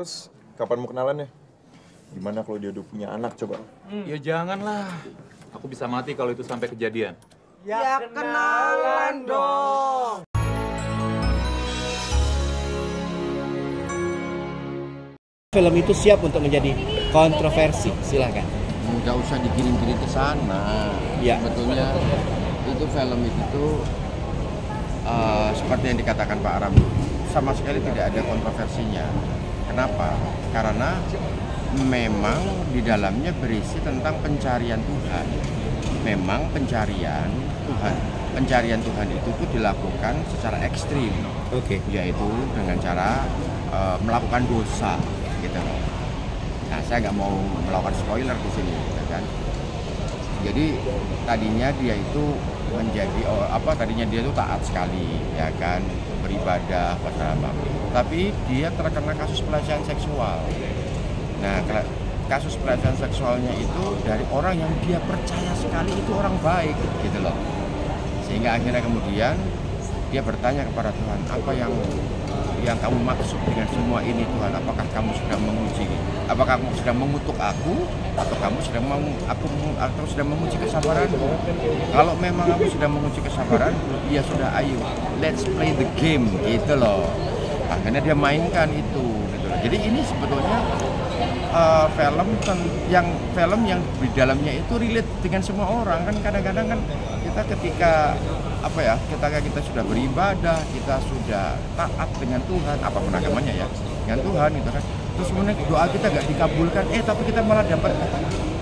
Terus kapan mau kenalan ya? Gimana kalau dia udah punya anak coba? Ya janganlah. Aku bisa mati kalau itu sampai kejadian. Ya kenalan dong. Film itu siap untuk menjadi kontroversi, silahkan. Nggak usah dikirim-kirim ke sana. Ya. Sebetulnya itu film itu tuh seperti yang dikatakan Pak Aram, sama sekali tidak ada kontroversinya. Kenapa? Karena memang di dalamnya berisi tentang pencarian Tuhan. Memang pencarian Tuhan itu tuh dilakukan secara ekstrim. Oke. Yaitu dengan cara melakukan dosa, gitu loh. Nah, saya nggak mau melakukan spoiler di sini, gitu kan. Jadi tadinya dia itu tadinya dia itu taat sekali, ya kan, beribadah pada apa. Tapi dia terkena kasus pelecehan seksual. Nah, kasus pelecehan seksualnya itu dari orang yang dia percaya sekali itu orang baik, gitu loh. Sehingga akhirnya kemudian dia bertanya kepada Tuhan, apa yang kamu maksud dengan semua ini Tuhan? Apakah kamu sedang menguji? Apakah kamu sedang mengutuk aku? Atau kamu sedang sedang menguji kesabaranku? Kalau memang kamu sedang menguji kesabaran, ya sudah, ayo, let's play the game, gitu loh. Akhirnya dia mainkan itu, gitu loh. Jadi ini sebetulnya film yang di dalamnya itu relate dengan semua orang. Kan kadang-kadang kan kita ketika kita sudah beribadah, kita sudah taat dengan Tuhan, apapun agamanya ya, dengan Tuhan gitu kan. Terus kemudian doa kita nggak dikabulkan, tapi kita malah dapat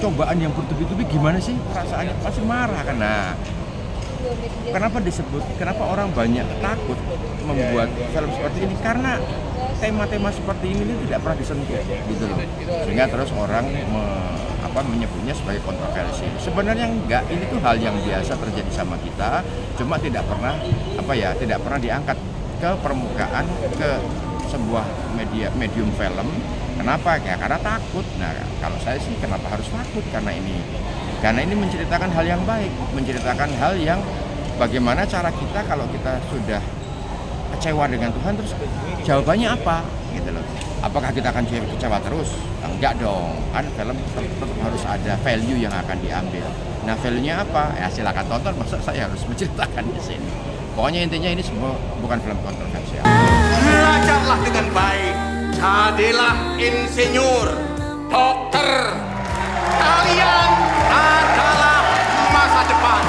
cobaan yang bertubi-tubi, gimana sih perasaannya? Pasti marah kan. Nah, kenapa orang banyak takut membuat film seperti ini? Karena tema-tema seperti ini tidak pernah disentuh, gitu loh. Sehingga terus orang menyebutnya sebagai kontroversi. Sebenarnya enggak, ini tuh hal yang biasa terjadi sama kita, cuma tidak pernah diangkat ke permukaan, ke sebuah medium film. Kenapa? Ya karena takut. Nah, kalau saya sih kenapa harus takut? Karena ini menceritakan hal yang baik, menceritakan hal yang bagaimana cara kita kalau kita sudah kecewa dengan Tuhan, terus jawabannya apa, gitu loh. Apakah kita akan kecewa terus? Enggak dong, kan film tetap harus ada value yang akan diambil. Nah, value-nya apa? Ya silakan tonton, masa saya harus menceritakan di sini. Pokoknya intinya ini semua bukan film kontroversial. Belajarlah dengan baik, jadilah insinyur, dokter. Kalian adalah masa depan.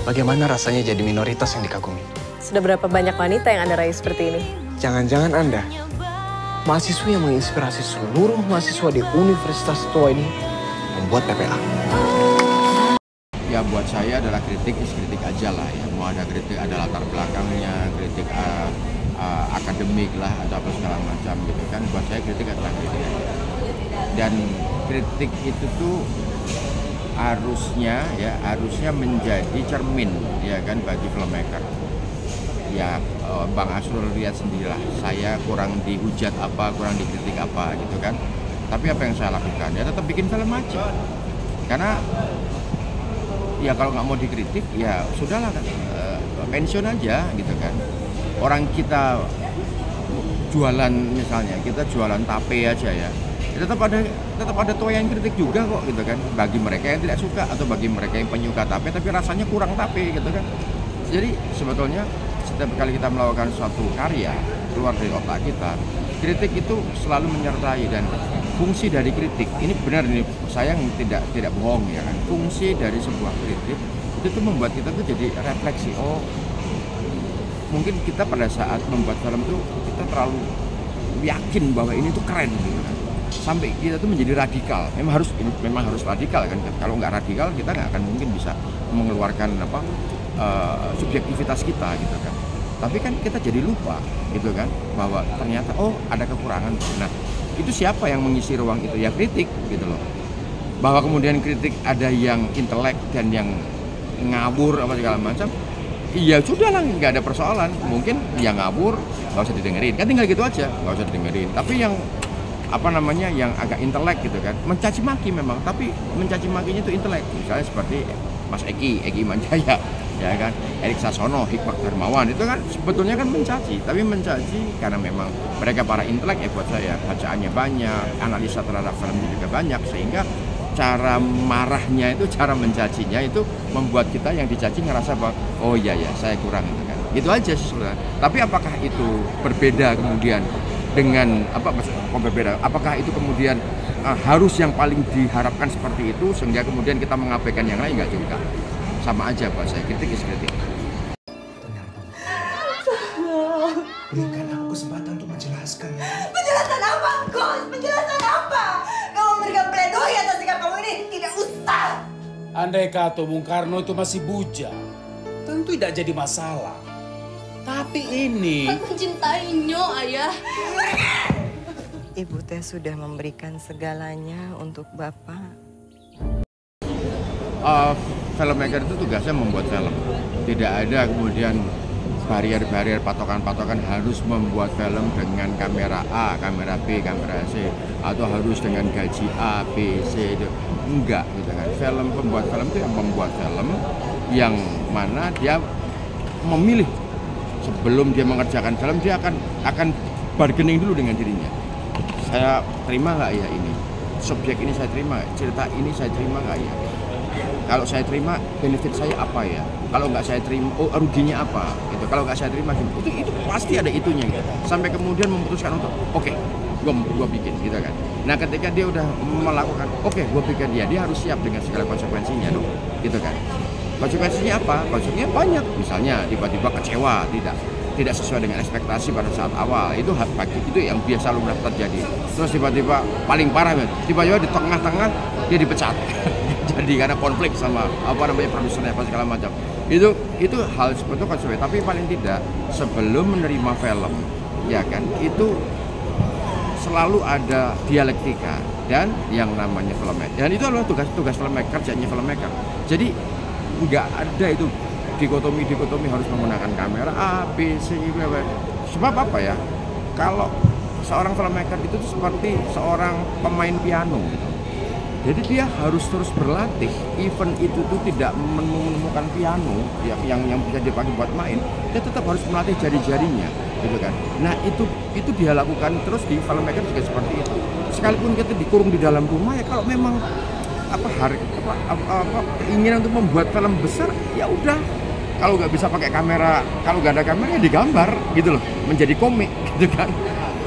Bagaimana rasanya jadi minoritas yang dikagumi? Sudah berapa banyak wanita yang Anda raih seperti ini? Jangan-jangan Anda, mahasiswa yang menginspirasi seluruh mahasiswa di Universitas Tua ini, membuat PPA. Ya buat saya adalah kritik aja lah ya. Mau ada kritik, ada latar belakangnya, kritik akademik lah atau apa segala macam gitu kan. Buat saya kritik adalah kritik aja. Dan kritik itu tuh harusnya menjadi cermin ya kan bagi filmmaker. Ya Bang Asrul lihat sendirilah, saya kurang dihujat apa, kurang dikritik apa gitu kan. Tapi apa yang saya lakukan? Ya tetap bikin film aja. Karena ya kalau nggak mau dikritik ya sudahlah kan, pensiun aja gitu kan. Orang kita jualan misalnya, kita jualan tape aja ya, tetap ada tuayan kritik juga kok gitu kan, bagi mereka yang tidak suka atau bagi mereka yang penyuka tape tapi rasanya kurang tape gitu kan. Jadi sebetulnya setiap kali kita melakukan suatu karya keluar dari otak kita, kritik itu selalu menyertai. Dan fungsi dari kritik ini benar, ini saya tidak bohong ya kan, fungsi dari sebuah kritik itu tuh membuat kita tuh jadi refleksi. Oh, mungkin kita pada saat membuat film tuh kita terlalu yakin bahwa ini tuh keren gitu kan, sampai kita tuh menjadi radikal. Memang harus radikal kan. Kalau nggak radikal kita nggak akan mungkin bisa mengeluarkan subjektivitas kita gitu kan. Tapi kan kita jadi lupa gitu kan, bahwa ternyata ada kekurangan. Nah, itu siapa yang mengisi ruang itu? Ya kritik gitu loh. Bahwa kemudian kritik ada yang intelek dan yang ngawur apa segala macam, iya sudah lah, nggak ada persoalan. Mungkin yang ngawur nggak usah didengerin, kan tinggal gitu aja, nggak usah didengerin. Tapi yang yang agak intelek gitu kan, mencaci maki memang, tapi mencaci makinya itu intelek. Misalnya seperti Mas Eki Manjaya ya kan, Erik Sasono, Hikmat Darmawan, itu kan sebetulnya kan mencaci, tapi mencaci karena memang mereka para intelek ya buat saya, bacaannya banyak, analisa terhadap filmnya juga banyak, sehingga cara marahnya itu, cara mencacinya itu membuat kita yang dicaci ngerasa bahwa oh iya ya saya kurang gitu kan. Itu aja sih sebenarnya. Tapi apakah itu berbeda kemudian dengan berbeda? Apakah itu kemudian harus yang paling diharapkan seperti itu sehingga kemudian kita mengabaikan yang lain? Enggak juga. Sama aja Pak, saya kritik is kritik. Berikan aku kesempatan untuk menjelaskan. Penjelasan apa, Gus? Penjelasan apa? Kamu memberikan pledoi atas sikap kamu ini? Tidak usah. Andai kata Bung Karno itu masih bujang, tentu tidak jadi masalah. Tapi ini... Aku mencintainya, Ayah. Ibu teh sudah memberikan segalanya untuk Bapak. Filmmaker itu tugasnya membuat film. Tidak ada kemudian barier-barier, patokan-patokan harus membuat film dengan kamera A, kamera B, kamera C, atau harus dengan gaji A, B, C, itu enggak gitu kan. Pembuat film itu yang membuat film yang mana dia memilih sebelum dia mengerjakan film, dia akan bargaining dulu dengan dirinya. Saya terima nggak ya ini? Subjek ini saya terima, cerita ini saya terima nggak ya? Kalau saya terima, benefit saya apa ya? Kalau nggak saya terima, ruginya apa? Gitu. Kalau nggak saya terima, itu pasti ada itunya gitu. Sampai kemudian memutuskan untuk, oke, gue bikin gitu kan. Nah ketika dia udah melakukan, oke, gue bikin dia harus siap dengan segala konsekuensinya dong, gitu kan. Konsekuensinya apa? Konsekuensinya banyak. Misalnya tiba-tiba kecewa, tidak sesuai dengan ekspektasi pada saat awal. Itu yang biasa lumrah terjadi. Terus tiba-tiba paling parah, tiba-tiba di tengah-tengah dia dipecat. Jadi karena konflik sama produsernya apa segala macam. Itu hal seperti itu konsekuensi. Tapi paling tidak sebelum menerima film, ya kan, itu selalu ada dialektika dan yang namanya filmmaker. Dan itu adalah tugas filmmaker, kerjanya filmmaker. Jadi nggak ada itu dikotomi harus menggunakan kamera A, B, C, D. Sebab apa ya? Kalau seorang filmmaker itu seperti seorang pemain piano gitu. Jadi dia harus terus berlatih, even itu tuh tidak menemukan piano yang bisa dipakai buat main, dia tetap harus melatih jari-jarinya, gitu kan. Nah itu dia lakukan terus di filmmaker juga seperti itu. Sekalipun kita dikurung di dalam rumah ya, kalau memang keinginan untuk membuat film besar, ya udah. Kalau nggak bisa pakai kamera, kalau nggak ada kamera ya digambar, gitu loh, menjadi komik, gitu kan.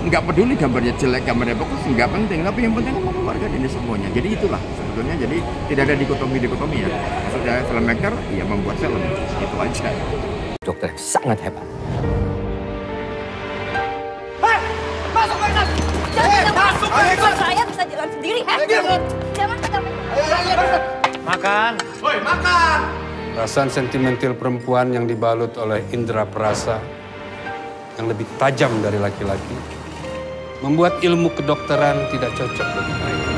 Nggak peduli gambarnya jelek, gambarnya bagus, nggak penting. Tapi yang penting kan mengeluarkan ini semuanya. Jadi itulah sebetulnya. Jadi tidak ada dikotomi ya. Maksudnya filmmaker ya membuat film, itu aja. Dokter sangat hebat. Hei, masuk ke dalam. Masuk ke dalam. Saya bisa jalan sendiri. Jangan ke dalam. Makan. Woi, makan. Perasaan sentimental perempuan yang dibalut oleh indera perasa yang lebih tajam dari laki-laki membuat ilmu kedokteran tidak cocok bagi mereka.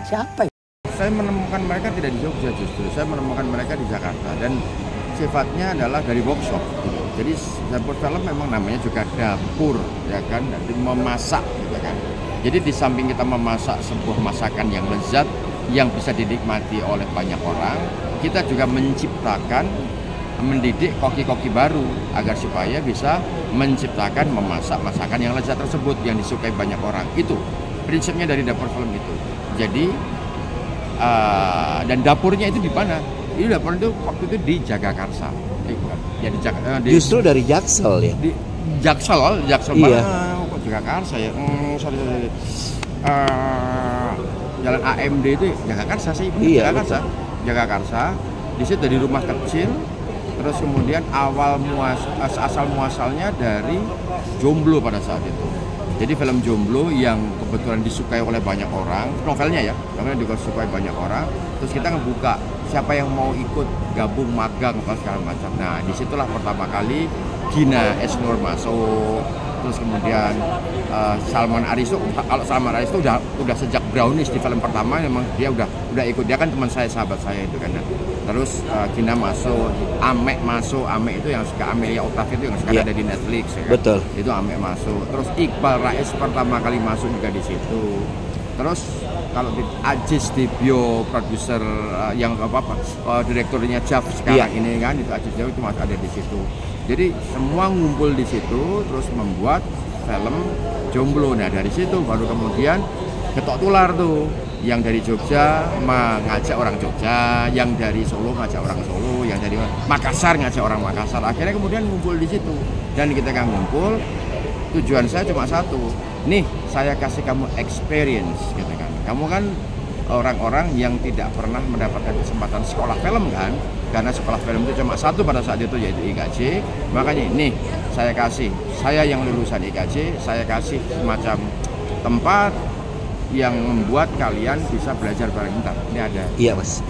Siapa? Saya menemukan mereka tidak di Jogja justru. Saya menemukan mereka di Jakarta dan sifatnya adalah dari workshop. Jadi dapur film memang namanya juga dapur, ya kan, memasak, gitu kan. Jadi di samping kita memasak sebuah masakan yang lezat, yang bisa dinikmati oleh banyak orang, kita juga mendidik koki-koki baru agar supaya bisa menciptakan memasak masakan yang lezat tersebut yang disukai banyak orang. Itu prinsipnya dari dapur film itu. Jadi dan dapurnya itu di mana? Itu dapur itu waktu itu di Jagakarsa. Justru dari Jaksel ya? Di Jaksel iya. Mana? Kok Jagakarsa ya? Sorry. Jalan AMD itu Jagakarsa sih. Iya, Jagakarsa. Di situ dari rumah kecil. Terus kemudian asal muasalnya dari Jomblo pada saat itu. Jadi film Jomblo yang kebetulan disukai oleh banyak orang, novelnya disukai banyak orang. Terus kita ngebuka siapa yang mau ikut gabung magang atau segala macam. Nah disitulah pertama kali Gina Esnur masuk. Terus kemudian Salman Aristo. Kalau Salman Aristo udah sejak Brownies di film pertama memang dia udah ikut. Dia kan teman saya, sahabat saya itu kan. Terus Gina masuk, Ame masuk. Ame itu yang suka Amelia Octavia itu yang sekarang ada di Netflix ya kan? Betul. Itu Ame masuk. Terus Iqbal Rais pertama kali masuk juga di situ. Terus kalau di Ajis di produser yang direkturnya Jav sekarang ini kan, itu Ajis Jav itu masih ada di situ. Jadi semua ngumpul di situ terus membuat film Jomblo. Nah dari situ baru kemudian ketok tular tuh, yang dari Jogja ngajak orang Jogja, yang dari Solo ngajak orang Solo, yang dari Makassar ngajak orang Makassar. Akhirnya kemudian ngumpul di situ. Dan ketika ngumpul, tujuan saya cuma satu, nih saya kasih kamu experience gitu kan. Kamu kan orang-orang yang tidak pernah mendapatkan kesempatan sekolah film kan, karena sekolah film itu cuma satu pada saat itu, yaitu IKJ. Makanya nih saya yang lulusan IKJ, saya kasih semacam tempat yang membuat kalian bisa belajar bareng. Bentar, ini ada. Iya mas.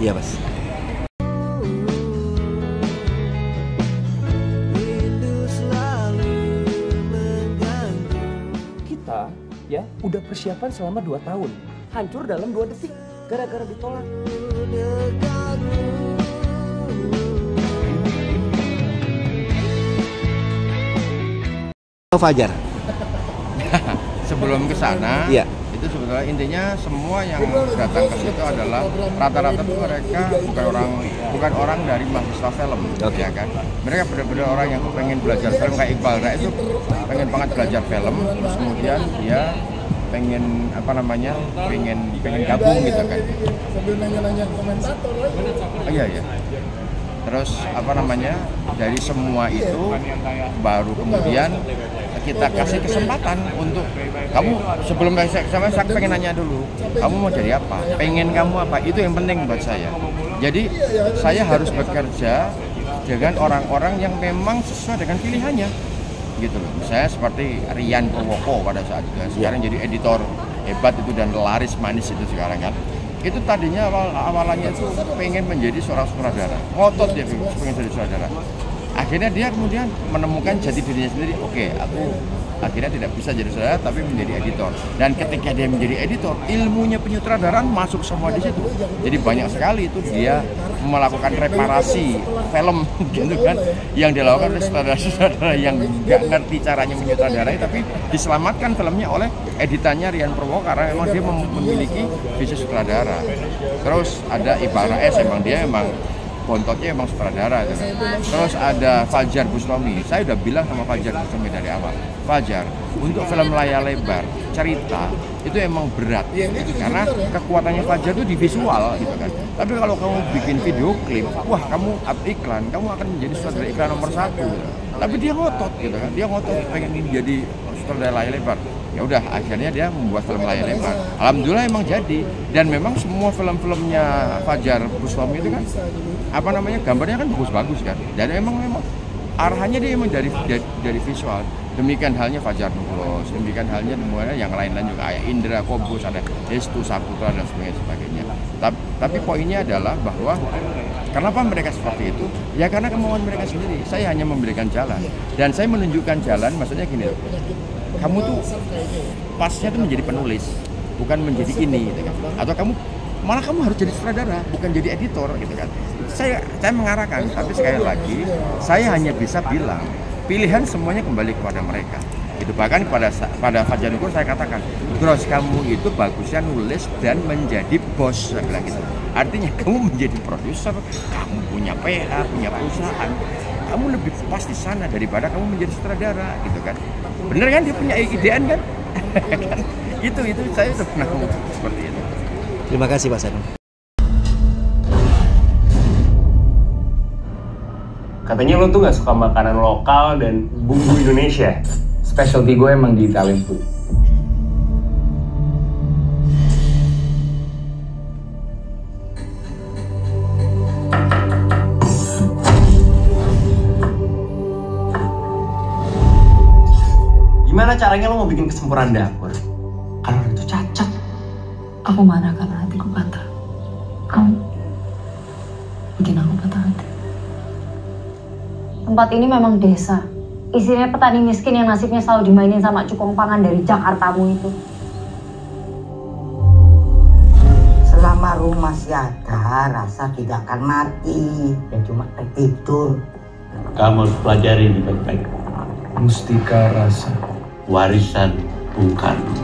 Kita ya udah persiapan selama 2 tahun, hancur dalam 2 detik gara-gara ditolak. Fajar. Sebelum ke sana, iya. Itu sebetulnya intinya semua yang datang ke situ adalah rata-rata mereka bukan orang dari mahasiswa film, ya kan? Mereka benar-benar orang yang pengen belajar film, kayak Iqbal Rais itu pengen banget belajar film, terus kemudian dia pengen pengen gabung gitu kan. Sambil nanya-nanya komentator lagi. Iya. Terus dari semua itu baru kemudian kita kasih kesempatan untuk kamu, sebelum saya pengen nanya dulu, kamu mau jadi apa? Pengen kamu apa? Itu yang penting buat saya. Jadi saya harus bekerja dengan orang-orang yang memang sesuai dengan pilihannya, gitu loh. Saya seperti Rian Purwoko pada saat itu, sekarang jadi editor hebat itu dan laris manis itu sekarang kan. Itu tadinya awalannya itu pengen menjadi seorang sutradara, ngotot dia pengen jadi sutradara. Akhirnya dia kemudian menemukan jati dirinya sendiri. Oke, aku akhirnya tidak bisa jadi sutradara tapi menjadi editor. Dan ketika dia menjadi editor, ilmunya penyutradaraan masuk semua di situ. Jadi banyak sekali itu dia melakukan reparasi film gitu kan, yang dilakukan oleh sutradara-sutradara yang nggak ngerti caranya menyutradarai, tapi diselamatkan filmnya oleh editannya Rian Purwoko karena memang dia memiliki visi sutradara. Terus ada Iqbal Rais, dia bontotnya emang sutradara gitu. Terus ada Fajar Bustomi. Saya udah bilang sama Fajar Bustomi dari awal, Fajar, untuk film layar lebar cerita itu emang berat karena kekuatannya Fajar itu di visual gitu kan. Tapi kalau kamu bikin video klip, wah kamu iklan, kamu akan menjadi sutradara iklan nomor 1 gitu. Tapi dia ngotot gitu kan, dia ngotot pengen jadi sutradara layar lebar. Ya udah, akhirnya dia membuat film layar lebar. Alhamdulillah emang jadi, dan memang semua film-filmnya Fajar Bustomi itu kan gambarnya kan bagus-bagus kan, dan memang arahannya dia emang dari visual. Demikian halnya Fajar Nurul, demikian halnya semuanya yang lain-lain juga, kayak Indra Kobus, ada Destu Saputra dan sebagainya. Tapi poinnya adalah bahwa kenapa mereka seperti itu? Ya karena kemauan mereka sendiri. Saya hanya memberikan jalan, dan saya menunjukkan jalan. Maksudnya gini loh, kamu tuh pasnya tuh menjadi penulis, bukan menjadi ini gitu kan. Atau kamu harus jadi sutradara, bukan jadi editor gitu kan. Saya mengarahkan, tapi sekali lagi saya hanya bisa bilang pilihan semuanya kembali kepada mereka. Itu bahkan pada Fajar Nurul saya katakan, Gros, kamu itu bagusnya nulis dan menjadi bos, saya bilang gitu. Artinya kamu menjadi produser, kamu punya PH, punya perusahaan, kamu lebih pas di sana daripada kamu menjadi sutradara gitu kan. Bener kan, dia punya idean kan? itu saya sudah pernah ngomong seperti itu. Terima kasih Pak Sanu. Katanya lo tuh gak suka makanan lokal dan bumbu Indonesia. Specialty gue emang di Italian food. Gimana caranya lo mau bikin kesempurnaan dapur? Kalau itu cacat. Aku marah karena hatiku patah. Kamu bikin aku patah hati. Tempat ini memang desa. Isinya petani miskin yang nasibnya selalu dimainin sama cukong pangan dari Jakartamu itu. Selama rumah masih ada, rasa tidak akan mati. Dan cuma tertidur. Kamu harus pelajari ini baik-baik. Mustika rasa. Warisan Bung Karno.